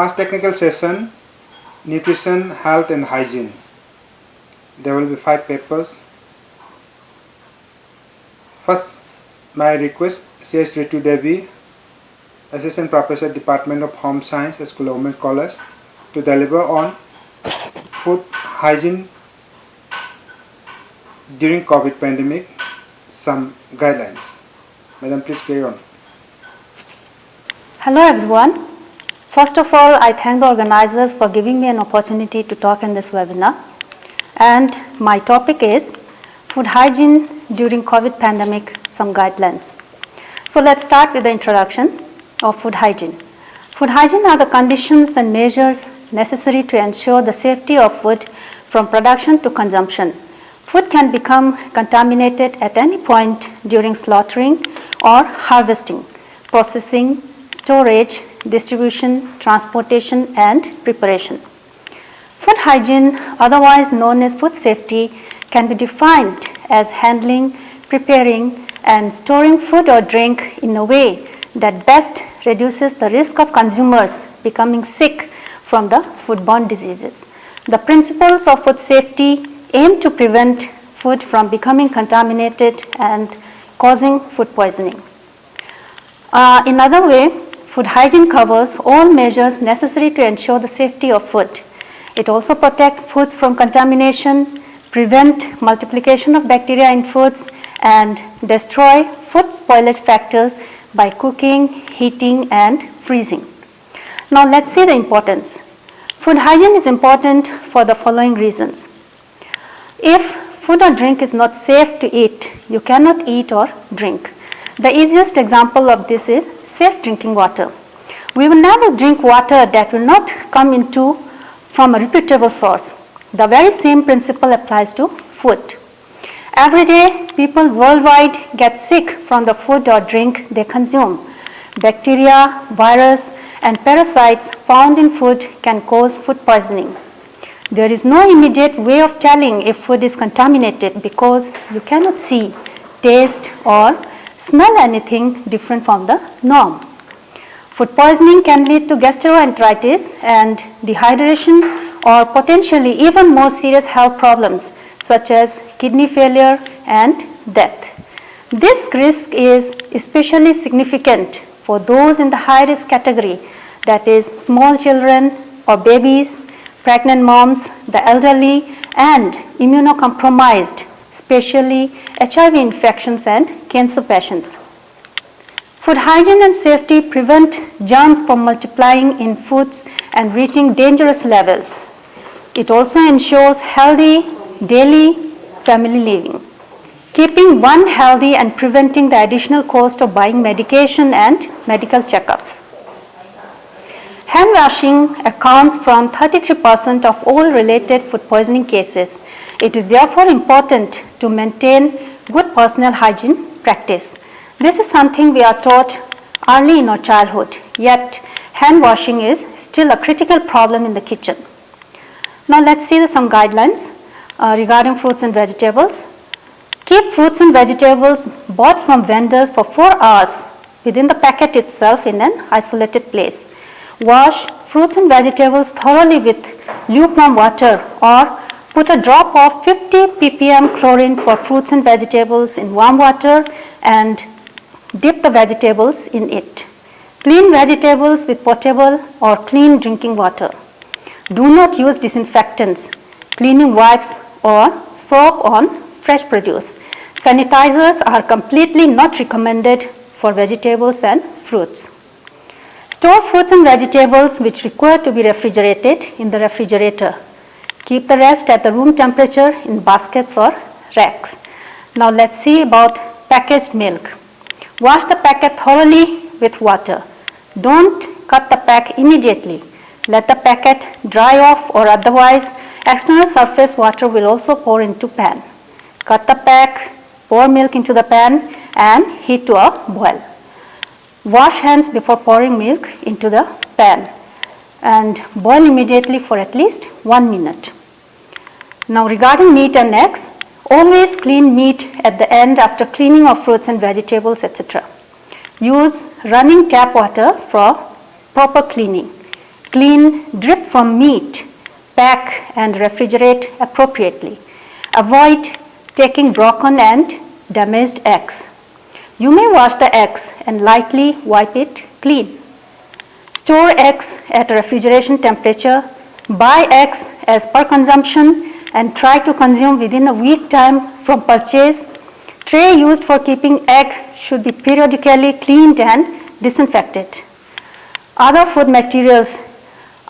Last technical session, nutrition, health and hygiene. There will be 5 papers. First, my request, C.S. Ritu Devi, Assistant Professor, Department of Home Science, s.kula Women's College, to deliver on food hygiene during COVID pandemic, some guidelines. Madam, please carry on. Hello everyone. First of all, I thank the organizers for giving me an opportunity to talk in this webinar. And my topic is food hygiene during COVID pandemic, some guidelines. So let's start with the introduction of food hygiene. Food hygiene are the conditions and measures necessary to ensure the safety of food from production to consumption. Food can become contaminated at any point during slaughtering or harvesting, processing, storage, distribution, transportation, and preparation. Food hygiene, otherwise known as food safety, can be defined as handling, preparing, and storing food or drink in a way that best reduces the risk of consumers becoming sick from the foodborne diseases. The principles of food safety aim to prevent food from becoming contaminated and causing food poisoning. In other way, food hygiene covers all measures necessary to ensure the safety of food. It also protects foods from contamination, prevent multiplication of bacteria in foods, and destroy food spoilage factors by cooking, heating, and freezing. Now let's see the importance. Food hygiene is important for the following reasons. If food or drink is not safe to eat, you cannot eat or drink. The easiest example of this is safe drinking water. We will never drink water that will not come from a reputable source. The very same principle applies to food. Every day, people worldwide get sick from the food or drink they consume. Bacteria, virus, and parasites found in food can cause food poisoning. There is no immediate way of telling if food is contaminated because you cannot see, taste, or smell anything different from the norm. Food poisoning can lead to gastroenteritis and dehydration or potentially even more serious health problems such as kidney failure and death. This risk is especially significant for those in the high risk category, that is small children or babies, pregnant moms, the elderly, and immunocompromised, especially HIV infections and cancer patients. Food hygiene and safety prevent germs from multiplying in foods and reaching dangerous levels. It also ensures healthy daily family living, keeping one healthy and preventing the additional cost of buying medication and medical checkups. Hand washing accounts for 33% of all related food poisoning cases. It is therefore important to maintain good personal hygiene practice. This is something we are taught early in our childhood, yet hand washing is still a critical problem in the kitchen. Now let's see some guidelines regarding fruits and vegetables. Keep fruits and vegetables bought from vendors for 4 hours within the packet itself in an isolated place. Wash fruits and vegetables thoroughly with lukewarm water or put a drop of 50 ppm chlorine for fruits and vegetables in warm water and dip the vegetables in it. Clean vegetables with potable or clean drinking water. Do not use disinfectants, cleaning wipes or soap on fresh produce. Sanitizers are completely not recommended for vegetables and fruits. Store fruits and vegetables which require to be refrigerated in the refrigerator. Keep the rest at the room temperature in baskets or racks. Now let's see about packaged milk. Wash the packet thoroughly with water. Don't cut the pack immediately. Let the packet dry off or otherwise external surface water will also pour into pan. Cut the pack, pour milk into the pan and heat to a boil. Wash hands before pouring milk into the pan and boil immediately for at least 1 minute. Now regarding meat and eggs, always clean meat at the end after cleaning of fruits and vegetables, etc. Use running tap water for proper cleaning. Clean drip from meat, pack and refrigerate appropriately. Avoid taking broken and damaged eggs. You may wash the eggs and lightly wipe it clean. Store eggs at refrigeration temperature. Buy eggs as per consumption and try to consume within a week time from purchase. Tray used for keeping egg should be periodically cleaned and disinfected. Other food materials.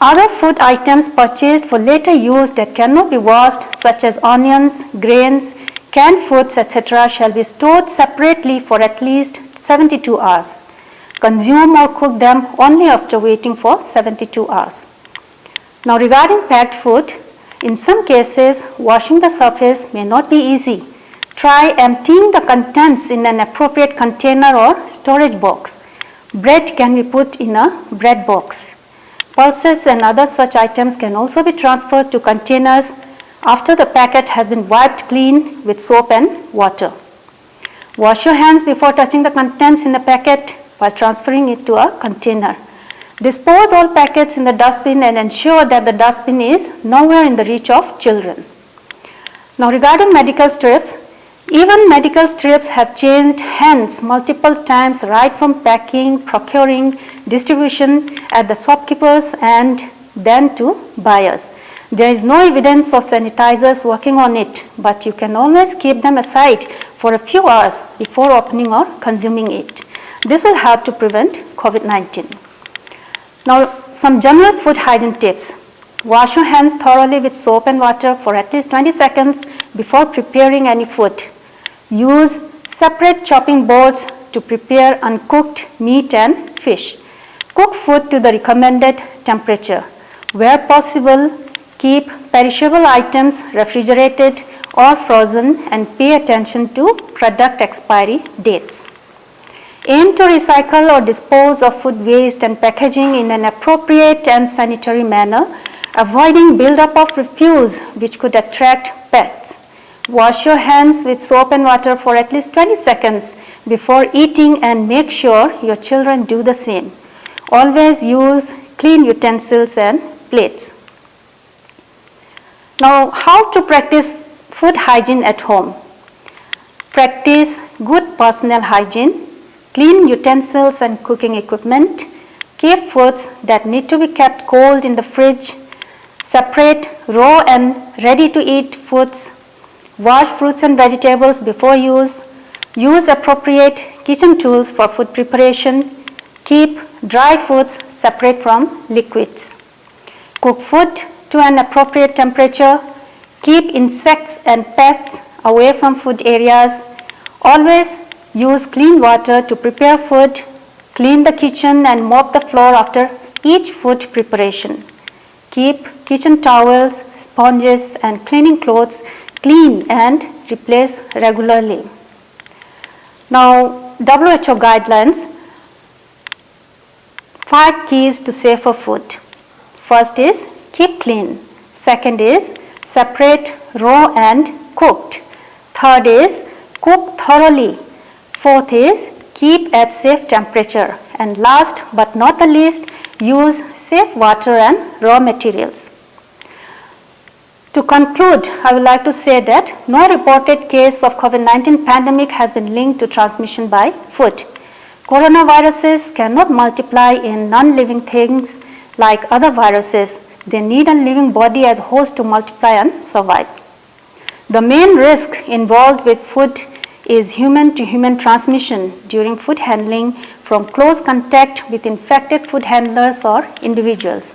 Other food items purchased for later use that cannot be washed, such as onions, grains, canned foods, etc., shall be stored separately for at least 72 hours. Consume or cook them only after waiting for 72 hours. Now, regarding packed food, in some cases, washing the surface may not be easy. Try emptying the contents in an appropriate container or storage box. Bread can be put in a bread box. Pulses and other such items can also be transferred to containers after the packet has been wiped clean with soap and water. Wash your hands before touching the contents in the packet while transferring it to a container. Dispose all packets in the dustbin and ensure that the dustbin is nowhere in the reach of children. Now, regarding medical strips, even medical strips have changed hands multiple times, right from packing, procuring, distribution at the shopkeepers and then to buyers. There is no evidence of sanitizers working on it, but you can always keep them aside for a few hours before opening or consuming it. This will help to prevent COVID-19. Now, some general food hygiene tips. Wash your hands thoroughly with soap and water for at least 20 seconds before preparing any food. Use separate chopping boards to prepare uncooked meat and fish. Cook food to the recommended temperature. Where possible, keep perishable items refrigerated or frozen and pay attention to product expiry dates. Aim to recycle or dispose of food waste and packaging in an appropriate and sanitary manner, avoiding buildup of refuse which could attract pests. Wash your hands with soap and water for at least 20 seconds before eating and make sure your children do the same. Always use clean utensils and plates. Now, how to practice food hygiene at home? Practice good personal hygiene, clean utensils and cooking equipment, keep foods that need to be kept cold in the fridge, separate raw and ready-to-eat foods, wash fruits and vegetables before use appropriate kitchen tools for food preparation, keep dry foods separate from liquids. Cook food to an appropriate temperature, keep insects and pests away from food areas, always use clean water to prepare food, clean the kitchen and mop the floor after each food preparation. Keep kitchen towels, sponges and cleaning clothes clean and replace regularly. Now, WHO guidelines, 5 keys to safer food. First is keep clean. Second is separate raw and cooked. Third is cook thoroughly. Fourth is keep at safe temperature. And last but not the least, use safe water and raw materials. To conclude, I would like to say that no reported case of COVID-19 pandemic has been linked to transmission by food. Coronaviruses cannot multiply in non-living things like other viruses. They need a living body as host to multiply and survive. The main risk involved with food is human-to-human transmission during food handling from close contact with infected food handlers or individuals.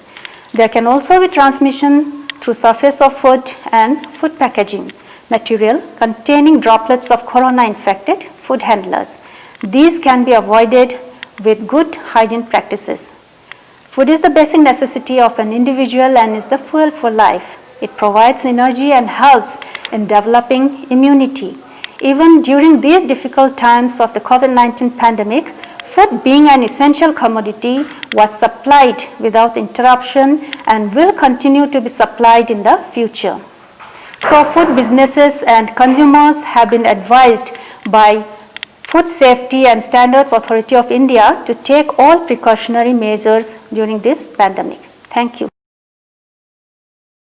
There can also be transmission through surface of food and food packaging material containing droplets of corona-infected food handlers. These can be avoided with good hygiene practices. Food is the basic necessity of an individual and is the fuel for life. It provides energy and helps in developing immunity. Even during these difficult times of the COVID-19 pandemic, food being an essential commodity was supplied without interruption and will continue to be supplied in the future. So food businesses and consumers have been advised by Food Safety and Standards Authority of India to take all precautionary measures during this pandemic. Thank you.